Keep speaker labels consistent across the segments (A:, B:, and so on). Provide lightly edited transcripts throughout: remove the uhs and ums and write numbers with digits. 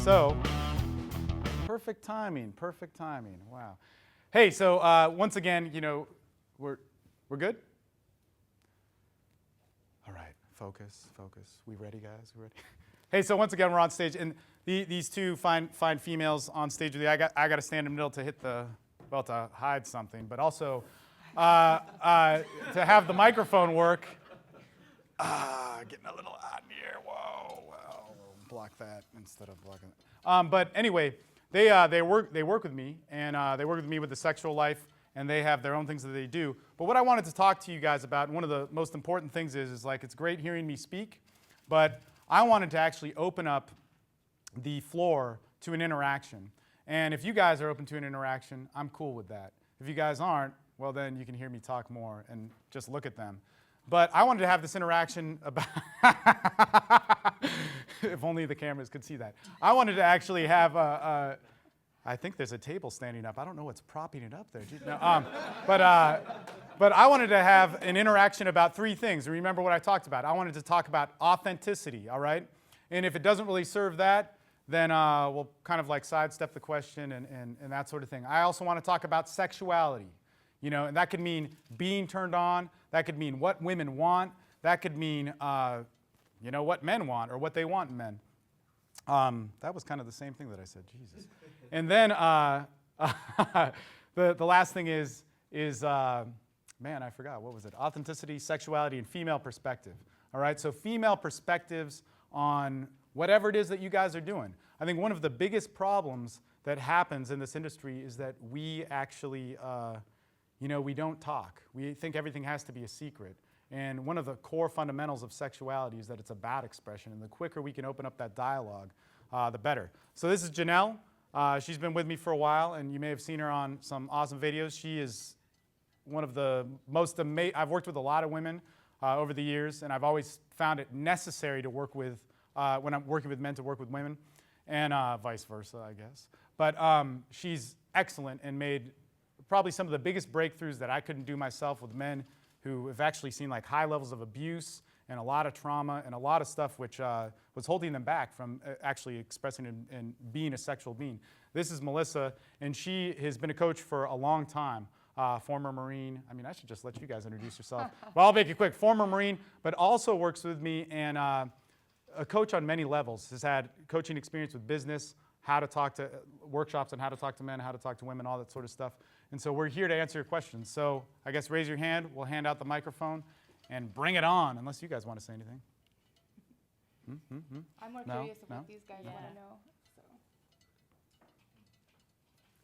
A: So, perfect timing, wow. Hey, so once again, you know, we're good? All right, focus. We ready, guys? We ready? Hey, so once again, we're on stage, and these two fine females on stage with you. I got to stand in the middle to hit the, well, to hide something, but also to have the microphone work. Getting a little hot in here. Whoa, well, we'll block that instead of blocking it. But anyway, they work with me, and they work with me with the sexual life, and they have their own things that they do. But what I wanted to talk to you guys about, one of the most important things is like, it's great hearing me speak, but I wanted to actually open up the floor to an interaction. And if you guys are open to an interaction, I'm cool with that. If you guys aren't, well, then you can hear me talk more and just look at them. But I wanted to have this interaction about, if only the cameras could see that. I wanted to actually have I think there's a table standing up. I don't know what's propping it up there. No, but I wanted to have an interaction about three things. Remember what I talked about. I wanted to talk about authenticity, all right? And if it doesn't really serve that, then we'll kind of like sidestep the question and that sort of thing. I also want to talk about sexuality. You know, and that could mean being turned on. That could mean what women want. That could mean, you know, what men want or what they want in men. That was kind of the same thing that I said, Jesus. And then the last thing is man, I forgot. What was it? Authenticity, sexuality, and female perspective. All right, so female perspectives on whatever it is that you guys are doing. I think one of the biggest problems that happens in this industry is that we actually you know, we don't talk. We think everything has to be a secret. And one of the core fundamentals of sexuality is that it's a bad expression. And the quicker we can open up that dialogue, the better. So this is Janelle. She's been with me for a while, and you may have seen her on some awesome videos. She is one of the most amazing. I've worked with a lot of women over the years, and I've always found it necessary to work with, when I'm working with men, to work with women, and vice versa, I guess. But she's excellent and made probably some of the biggest breakthroughs that I couldn't do myself with men who have actually seen like high levels of abuse and a lot of trauma and a lot of stuff which was holding them back from actually expressing and being a sexual being. This is Melissa, and she has been a coach for a long time. Former Marine. I mean, I should just let you guys introduce yourself. Well, I'll make it quick. Former Marine, but also works with me and a coach on many levels. Has had coaching experience with business, how to talk to workshops on how to talk to men, how to talk to women, all that sort of stuff. And so we're here to answer your questions. So I guess raise your hand. We'll hand out the microphone and bring it on, unless you guys want to say anything.
B: I'm more curious of what these guys want to know. So.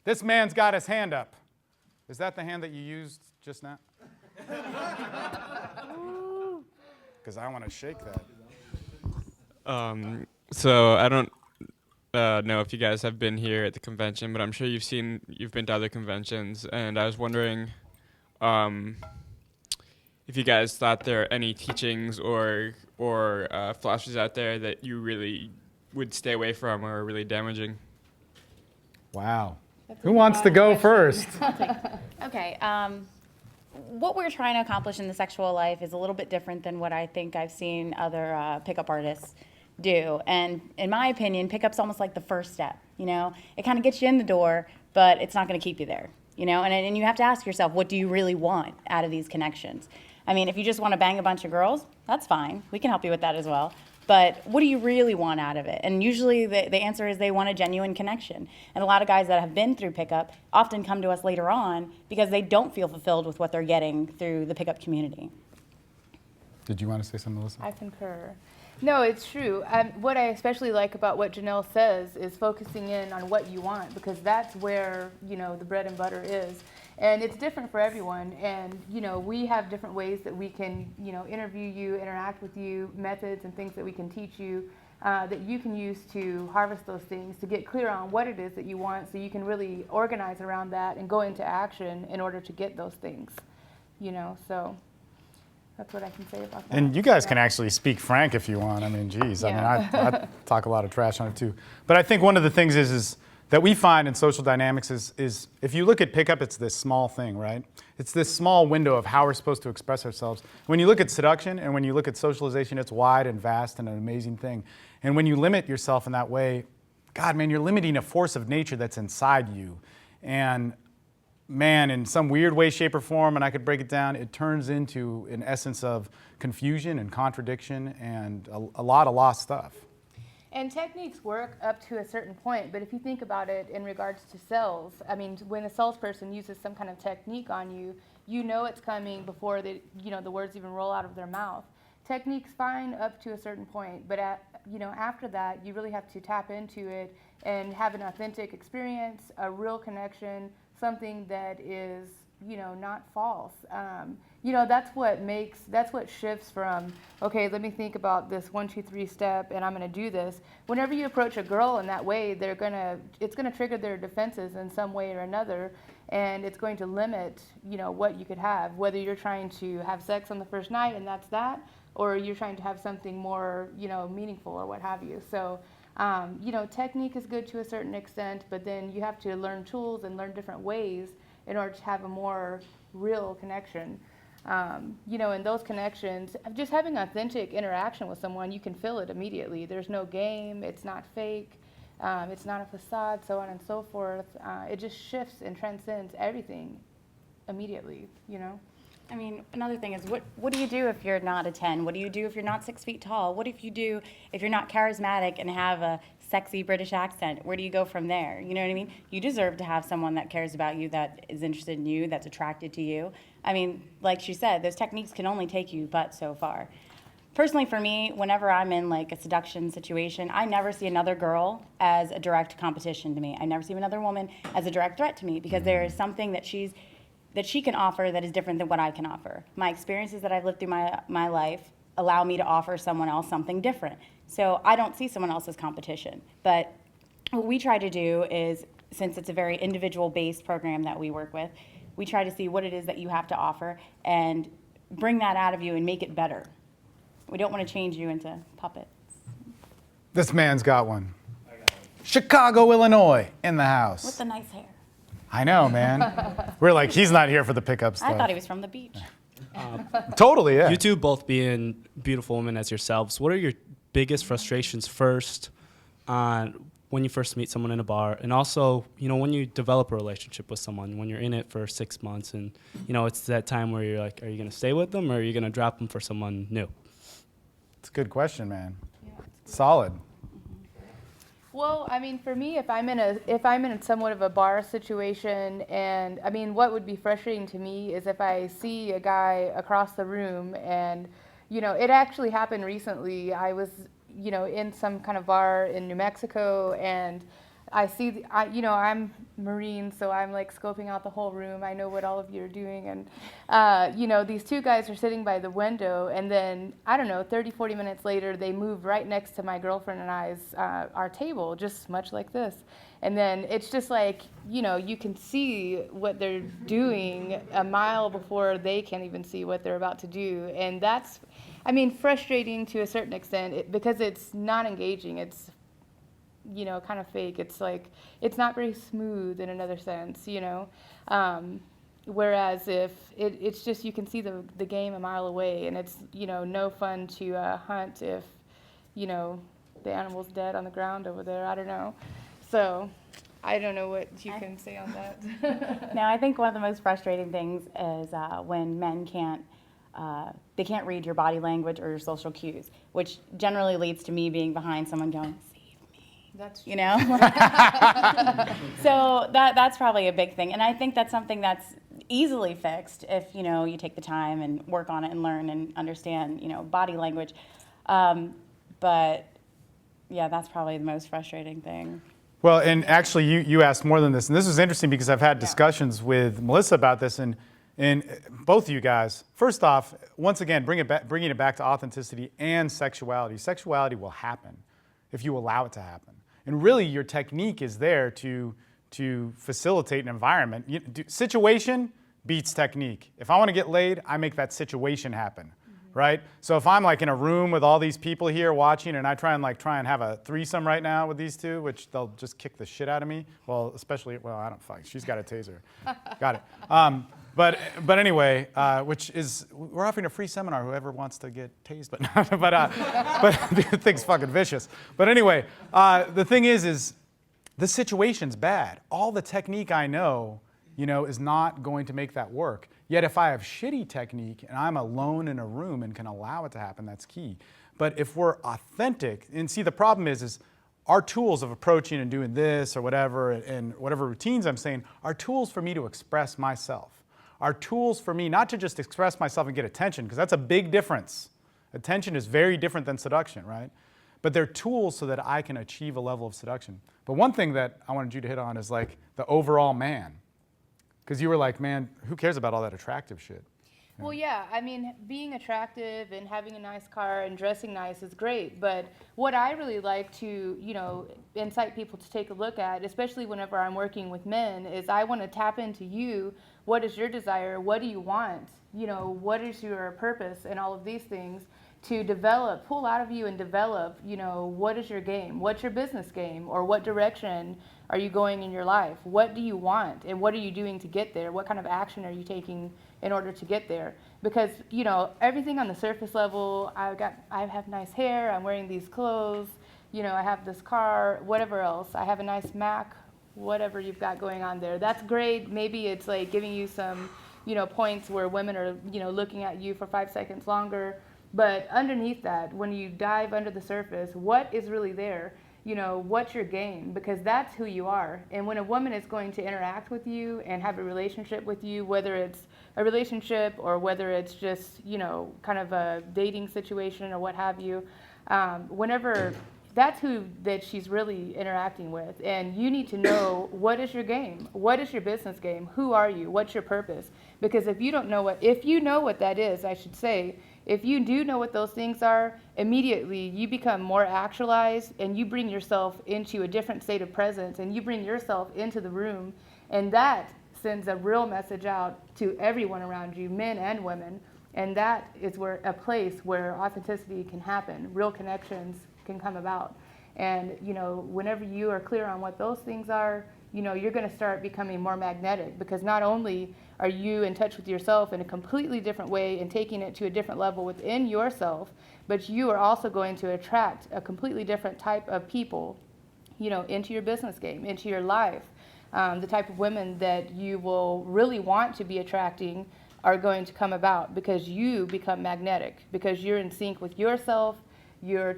A: This man's got his hand up. Is that the hand that you used just now? Because I want to shake that.
C: So I don't know if you guys have been here at the convention, but I'm sure you've been to other conventions, and I was wondering if you guys thought there are any teachings or philosophies out there that you really would stay away from or are really damaging.
A: Wow. Who wants to go first?
D: Okay. What we're trying to accomplish in the sexual life is a little bit different than what I think I've seen other pickup artists do. And in my opinion, pickup's almost like the first step, you know? It kind of gets you in the door, but it's not going to keep you there, you know? And you have to ask yourself, what do you really want out of these connections? I mean, if you just want to bang a bunch of girls, that's fine. We can help you with that as well. But what do you really want out of it? And usually the answer is they want a genuine connection. And a lot of guys that have been through pickup often come to us later on because they don't feel fulfilled with what they're getting through the pickup community.
A: Did you want to say something, Melissa?
B: I concur. No, it's true. What I especially like about what Janelle says is focusing in on what you want, because that's where, you know, the bread and butter is. And it's different for everyone. And, you know, we have different ways that we can, you know, interview you, interact with you, methods and things that we can teach you that you can use to harvest those things, to get clear on what it is that you want so you can really organize around that and go into action in order to get those things, you know, so. That's what I can say about that.
A: And you guys can actually speak frank if you want. I mean, geez,
B: Yeah.
A: I mean, I talk a lot of trash on it too. But I think one of the things is that we find in social dynamics is if you look at pickup, it's this small thing, right? It's this small window of how we're supposed to express ourselves. When you look at seduction and when you look at socialization, it's wide and vast and an amazing thing. And when you limit yourself in that way, God, man, you're limiting a force of nature that's inside you. And man, in some weird way, shape, or form, and I could break it down, it turns into an essence of confusion and contradiction and a lot of lost stuff.
B: And techniques work up to a certain point, but if you think about it in regards to sales, I mean, when a salesperson uses some kind of technique on you, you know it's coming before the words even roll out of their mouth. Technique's fine up to a certain point, but after that, you really have to tap into it and have an authentic experience, a real connection, something that is, not false. That's what shifts from, okay, let me think about this 1, 2, 3 step, and I'm going to do this. Whenever you approach a girl in that way, it's going to trigger their defenses in some way or another, and it's going to limit, what you could have, whether you're trying to have sex on the first night and that's that, or you're trying to have something more, meaningful or what have you. So, technique is good to a certain extent, but then you have to learn tools and learn different ways in order to have a more real connection. In those connections, just having authentic interaction with someone, you can feel it immediately. There's no game, it's not fake, it's not a facade, so on and so forth. It just shifts and transcends everything immediately,
D: I mean, another thing is, what do you do if you're not a 10? What do you do if you're not 6 feet tall? What if you're not charismatic and have a sexy British accent? Where do you go from there? You know what I mean? You deserve to have someone that cares about you, that is interested in you, that's attracted to you. I mean, like she said, those techniques can only take you but so far. Personally, for me, whenever I'm in like a seduction situation, I never see another girl as a direct competition to me. I never see another woman as a direct threat to me, because there is something that she can offer that is different than what I can offer. My experiences that I've lived through my life allow me to offer someone else something different. So I don't see someone else as competition. But what we try to do is, since it's a very individual-based program that we work with, we try to see what it is that you have to offer and bring that out of you and make it better. We don't want to change you into puppets.
A: This man's got one. Chicago, Illinois, in the house.
D: With the nice hair.
A: I know, man. We're like, he's not here for the pickup stuff.
D: I thought he was from the beach.
A: Totally, yeah.
E: You two both being beautiful women as yourselves, what are your biggest frustrations first on when you first meet someone in a bar, and also, when you develop a relationship with someone, when you're in it for 6 months and, it's that time where you're like, are you going to stay with them or are you going to drop them for someone new?
A: It's a good question, man. Solid.
B: Well, I mean, for me, if I'm in somewhat of a bar situation, and I mean, what would be frustrating to me is if I see a guy across the room, and it actually happened recently. I was, in some kind of bar in New Mexico, and I see, I'm Marine, so I'm like scoping out the whole room. I know what all of you are doing, and these two guys are sitting by the window, and then I don't know, 30, 40 minutes later, they move right next to my girlfriend and I's our table, just much like this. And then it's just like, you can see what they're doing a mile before they can even see what they're about to do, and that's, I mean, frustrating to a certain extent because it's not engaging. It's kind of fake. It's like, it's not very smooth in another sense, whereas if it's just, you can see the game a mile away, and it's, no fun to hunt if, the animal's dead on the ground over there. I don't know. So I don't know what you can say on that.
D: Now, I think one of the most frustrating things is when men can't read your body language or your social cues, which generally leads to me being behind someone going,
B: That's true.
D: So that's probably a big thing, and I think that's something that's easily fixed if you take the time and work on it and learn and understand body language. But yeah, that's probably the most frustrating thing.
A: Well, and actually, you asked more than this, and this was interesting because I've had discussions with Melissa about this, and both of you guys. First off, once again, bringing it back to authenticity and sexuality. Sexuality will happen if you allow it to happen. And really, your technique is there to facilitate an environment. Situation beats technique. If I want to get laid, I make that situation happen, right? So if I'm like in a room with all these people here watching, and I try and have a threesome right now with these two, which they'll just kick the shit out of me. Well, I don't fuck. She's got a taser. Got it. But anyway, we're offering a free seminar. Whoever wants to get tased, but the thing's fucking vicious. But anyway, the thing is the situation's bad. All the technique I know, is not going to make that work. Yet if I have shitty technique and I'm alone in a room and can allow it to happen, that's key. But if we're authentic, and see, the problem is our tools of approaching and doing this or whatever, and whatever routines I'm saying, are tools for me to express myself. Are tools for me not to just express myself and get attention, because that's a big difference. Attention is very different than seduction, right? But they're tools so that I can achieve a level of seduction. But one thing that I wanted you to hit on is like the overall man. Because you were like, man, who cares about all that attractive shit?
B: Well, yeah, I mean, being attractive and having a nice car and dressing nice is great, but what I really like to, incite people to take a look at, especially whenever I'm working with men, is I want to tap into you. What is your desire? What do you want? What is your purpose and all of these things to develop, pull out of you and develop, what is your game? What's your business game? Or what direction are you going in your life? What do you want? And what are you doing to get there? What kind of action are you taking in order to get there? Because, everything on the surface level, I have nice hair, I'm wearing these clothes, I have this car, whatever else. I have a nice Mac, whatever you've got going on there. That's great. Maybe it's like giving you some, points where women are, looking at you for 5 seconds longer. But underneath that, when you dive under the surface, what is really there? What's your game? Because that's who you are. And when a woman is going to interact with you and have a relationship with you, whether it's a relationship or whether it's just, kind of a dating situation or what have you, whenever that's who that she's really interacting with. And you need to know, what is your game? What is your business game? Who are you? What's your purpose? Because if you know what that is, I should say, if you do know what those things are, immediately you become more actualized and you bring yourself into a different state of presence and you bring yourself into the room, and that sends a real message out to everyone around you, men and women. And that is a place where authenticity can happen, real connections can come about. And whenever you are clear on what those things are, you're going to start becoming more magnetic, because not only are you in touch with yourself in a completely different way and taking it to a different level within yourself, but you are also going to attract a completely different type of people, into your business game, into your life. The type of women that you will really want to be attracting are going to come about because you become magnetic, because you're in sync with yourself. You're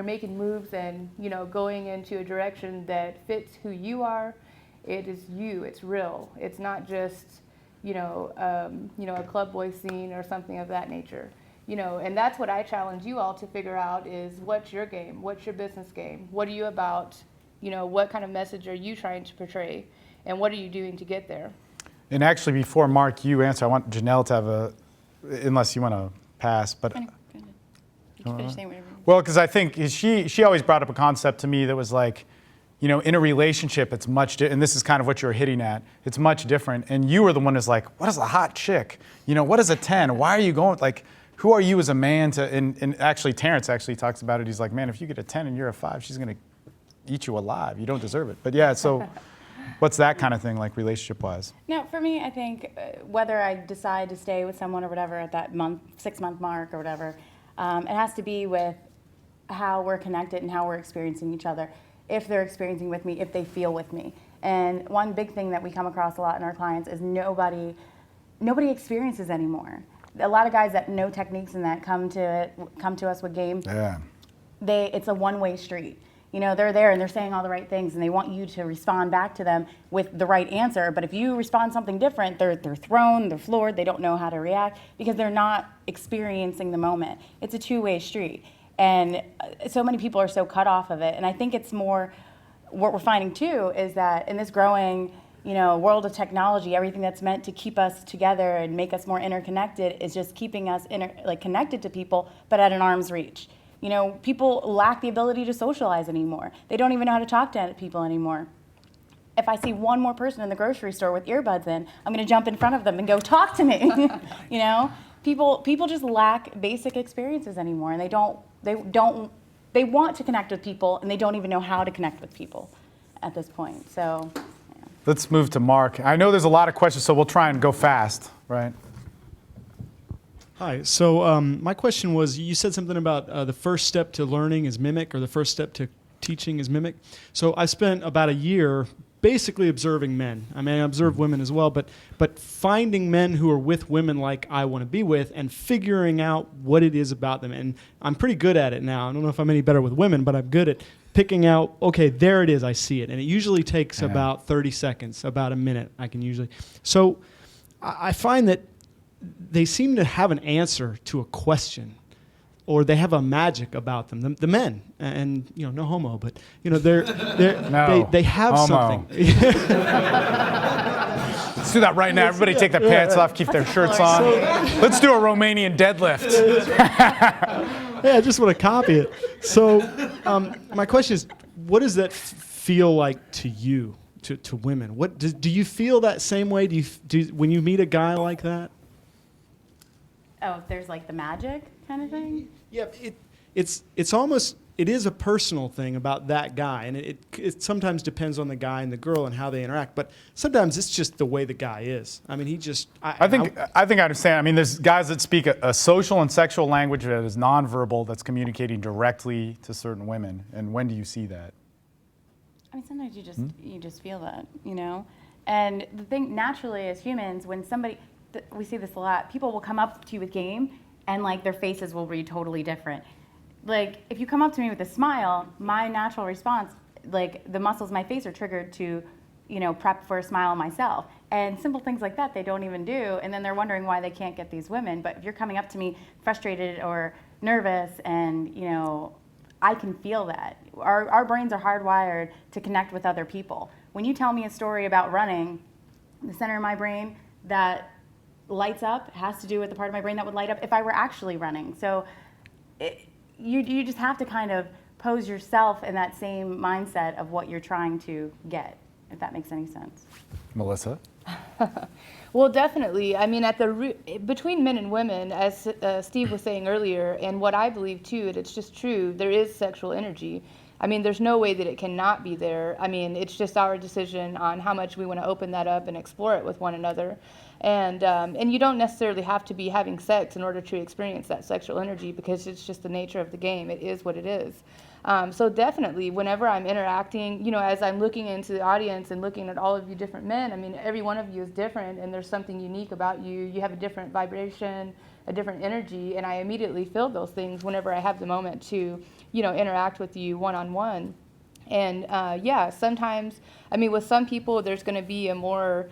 B: making moves and, going into a direction that fits who you are. It is you, it's real. It's not just, a club boy scene or something of that nature. And that's what I challenge you all to figure out is, what's your game? What's your business game? What are you about? What kind of message are you trying to portray? And what are you doing to get there?
A: And actually, before Mark, you answer, I want Janelle to have unless you want to pass, but. Well, because I think she always brought up a concept to me that was like, in a relationship, it's much and this is kind of what you're hitting at. It's much different. And you were the one who's like, what is a hot chick? What is a 10? Why are you going, like, who are you as a man to, and actually Terrence actually talks about it. He's like, man, if you get a 10 and you're a 5, she's going to eat you alive. You don't deserve it. But yeah, so what's that kind of thing like relationship-wise?
D: No, for me, I think whether I decide to stay with someone or whatever at that 6-month mark or whatever, it has to be with how we're connected and how we're experiencing each other. If they're experiencing with me, if they feel with me. And one big thing that we come across a lot in our clients is nobody experiences anymore. A lot of guys that know techniques and that come to us with game.
A: Yeah.
D: It's a one-way street. They're there and they're saying all the right things and they want you to respond back to them with the right answer. But if you respond something different, they're thrown, they're floored, they don't know how to react because they're not experiencing the moment. It's a two-way street. And so many people are so cut off of it. And I think it's more, what we're finding too is that in this growing, world of technology, everything that's meant to keep us together and make us more interconnected is just keeping us connected to people, but at an arm's reach. People lack the ability to socialize anymore. They don't even know how to talk to people anymore. If I see one more person in the grocery store with earbuds in, I'm going to jump in front of them and go, talk to me. People just lack basic experiences anymore, and they want to connect with people, and they don't even know how to connect with people at this point. So, yeah.
A: Let's move to Mark. I know there's a lot of questions, so we'll try and go fast, right?
F: Hi. So my question was, you said something about the first step to learning is mimic, or the first step to teaching is mimic. So I spent about a year basically observing men. I mean, I observe women as well, but finding men who are with women like I want to be with and figuring out what it is about them. And I'm pretty good at it now. I don't know if I'm any better with women, but I'm good at picking out, okay, there it is, I see it. And it usually takes about 30 seconds, about a minute, I can usually. So I find that they seem to have an answer to a question, or they have a magic about them. The men, and no homo, but they have
A: homo.
F: something.
A: Let's do that right now. Everybody take their pants off, keep their shirts on. Let's do a Romanian deadlift.
F: Yeah, I just want to copy it. So my question is, what does that feel like to you, to women? What do you feel that same way? Do when you meet a guy like that?
D: Oh, if there's like the magic kind of thing?
F: Yeah, it's almost, it is a personal thing about that guy, and it sometimes depends on the guy and the girl and how they interact, but sometimes it's just the way the guy is. I mean, he just...
A: I think I understand. I mean, there's guys that speak a social and sexual language that is nonverbal, that's communicating directly to certain women. And when do you see that?
D: I mean, sometimes you just feel that, And the thing, naturally, as humans, when somebody... we see this a lot. People will come up to you with game, and like their faces will be totally different. Like if you come up to me with a smile, my natural response, like the muscles in my face are triggered to, prep for a smile myself. And simple things like that they don't even do, and then they're wondering why they can't get these women. But if you're coming up to me frustrated or nervous, and I can feel that. Our brains are hardwired to connect with other people. When you tell me a story about running, the center of my brain that lights up has to do with the part of my brain that would light up if I were actually running. So you just have to kind of pose yourself in that same mindset of what you're trying to get, if that makes any sense.
A: Melissa?
B: Well, definitely. I mean, between men and women, as Steve was saying earlier, and what I believe too, and it's just true, there is sexual energy. I mean, there's no way that it cannot be there. I mean, it's just our decision on how much we want to open that up and explore it with one another. And you don't necessarily have to be having sex in order to experience that sexual energy, because it's just the nature of the game. It is what it is. So definitely, whenever I'm interacting, as I'm looking into the audience and looking at all of you different men, I mean, every one of you is different, and there's something unique about you. You have a different vibration, a different energy, and I immediately feel those things whenever I have the moment to, interact with you one-on-one. And sometimes, I mean, with some people, there's going to be a more,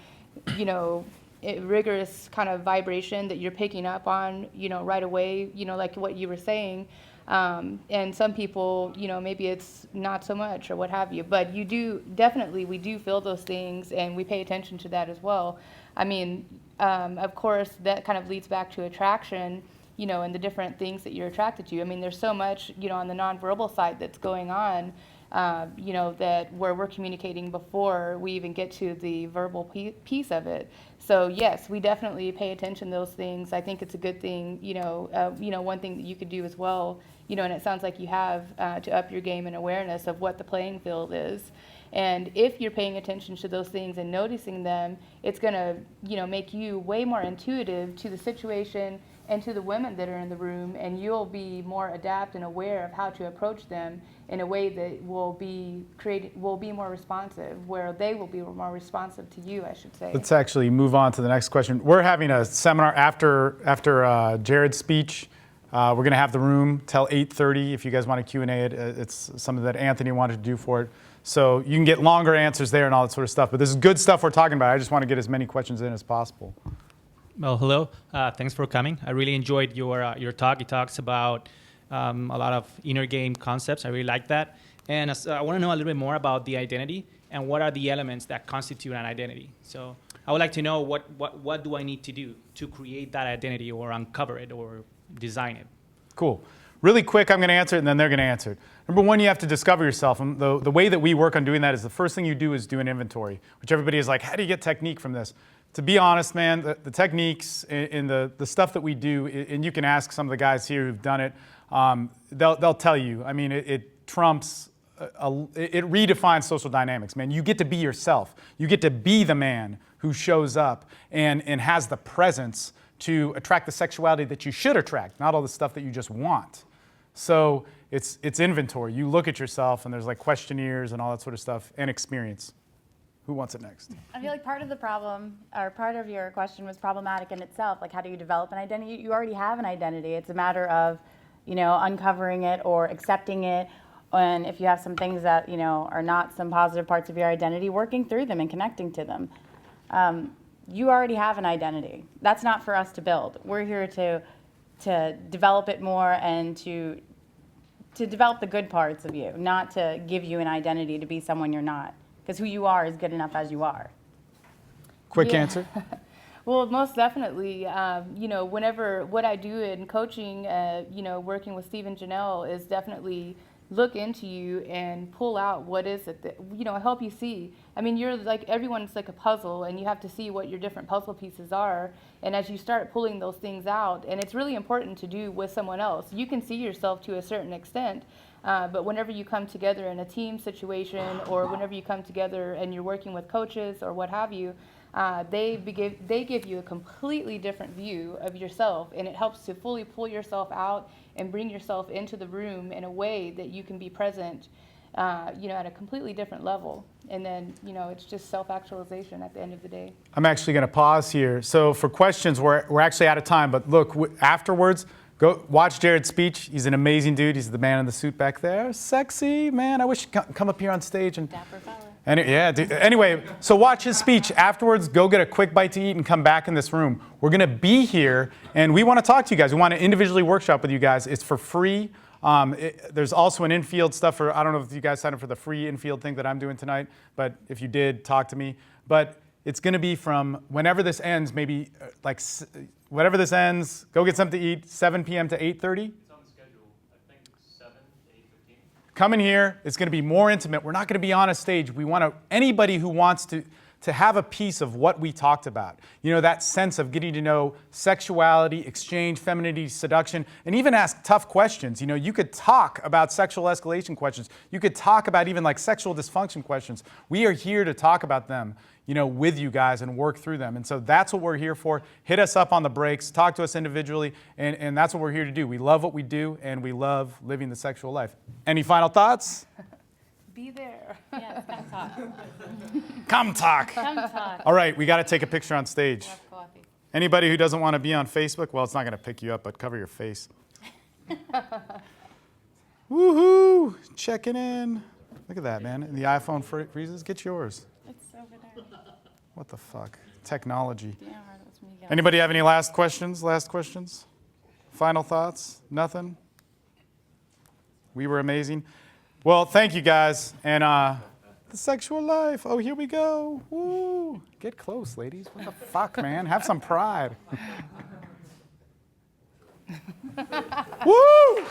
B: rigorous kind of vibration that you're picking up on, right away, like what you were saying. And some people, maybe it's not so much or what have you, but we do feel those things, and we pay attention to that as well. I mean, of course, that kind of leads back to attraction, and the different things that you're attracted to. I mean, there's so much, on the nonverbal side that's going on, that where we're communicating before we even get to the verbal piece of it. So yes, we definitely pay attention to those things. I think it's a good thing, one thing that you could do as well, and it sounds like you have, to up your game and awareness of what the playing field is. And if you're paying attention to those things and noticing them, it's going to, make you way more intuitive to the situation and to the women that are in the room, and you'll be more adept and aware of how to approach them in a way that will be more responsive, where they will be more responsive to you, I should say.
A: Let's actually move on to the next question. We're having a seminar after Jared's speech. We're going to have the room till 8:30 if you guys want to Q&A it. It's something that Anthony wanted to do for it. So you can get longer answers there and all that sort of stuff. But this is good stuff we're talking about. I just want to get as many questions in as possible.
G: Well, hello. Thanks for coming. I really enjoyed your talk. It talks about a lot of inner game concepts. I really like that. And I want to know a little bit more about the identity and what are the elements that constitute an identity. So I would like to know what do I need to do to create that identity or uncover it or design it.
A: Cool. Really quick, I'm going to answer it, and then they're going to answer it. Number one, you have to discover yourself. And the way that we work on doing that is the first thing you do is do an inventory, which everybody is like, how do you get technique from this? To be honest, man, the techniques and the stuff that we do, and you can ask some of the guys here who've done it, they'll tell you. I mean, it trumps, it redefines social dynamics, man. You get to be yourself. You get to be the man who shows up and has the presence to attract the sexuality that you should attract, not all the stuff that you just want. So it's inventory. You look at yourself and there's like questionnaires and all that sort of stuff and experience. Who wants it next?
D: I feel like part of the problem, or part of your question was problematic in itself. Like, how do you develop an identity? You already have an identity. It's a matter of, uncovering it or accepting it. And if you have some things that, are not some positive parts of your identity, working through them and connecting to them. You already have an identity. That's not for us to build. We're here to develop it more and to develop the good parts of you, not to give you an identity to be someone you're not. Because who you are is good enough as you are.
A: Quick
B: Yeah.
A: answer.
B: Well, most definitely. Whenever what I do in coaching, working with Steve and Janelle is definitely look into you and pull out what is it that, help you see. I mean, you're like, everyone's like a puzzle, and you have to see what your different puzzle pieces are. And as you start pulling those things out, and it's really important to do with someone else, you can see yourself to a certain extent. But whenever you come together in a team situation, or whenever you come together and you're working with coaches or what have you, they give you a completely different view of yourself, and it helps to fully pull yourself out and bring yourself into the room in a way that you can be present, at a completely different level. And then, it's just self-actualization at the end of the day.
A: I'm actually going to pause here. So for questions, we're actually out of time. But look, afterwards, go watch Jared's speech. He's an amazing dude. He's the man in the suit back there. Sexy, man. I wish you'd come up here on stage and...
D: Dapper fella.
A: Anyway, so watch his speech. Afterwards, go get a quick bite to eat and come back in this room. We're going to be here, and we want to talk to you guys. We want to individually workshop with you guys. It's for free. There's also an infield stuff for, I don't know if you guys signed up for the free infield thing that I'm doing tonight, but if you did, talk to me. But it's going to be from whenever this ends, maybe whatever this ends, go get something to eat, 7 p.m. to 8:30.
E: It's on the schedule. I think 7 to 8:15.
A: Come in here. It's going to be more intimate. We're not going to be on a stage. We want anybody who wants to have a piece of what we talked about. That sense of getting to know sexuality, exchange, femininity, seduction, and even ask tough questions. You could talk about sexual escalation questions. You could talk about even like sexual dysfunction questions. We are here to talk about them, with you guys and work through them. And so that's what we're here for. Hit us up on the breaks, talk to us individually, and that's what we're here to do. We love what we do, and we love living the sexual life. Any final thoughts?
B: Be there.
D: Yes, come talk.
A: Come talk.
D: Come talk.
A: All right, we got to take a picture on stage.
D: Have coffee.
A: Anybody who doesn't want to be on Facebook, well, it's not going to pick you up, but cover your face. Woohoo! Checking in. Look at that, man. And the iPhone freezes. Get yours.
D: It's over there.
A: What the fuck? Technology.
D: Yeah, that's me.
A: Anybody have any last questions? Final thoughts? Nothing? We were amazing. Well, thank you guys. And the sexual life. Oh, here we go. Woo. Get close, ladies. What the fuck, man? Have some pride. Woo!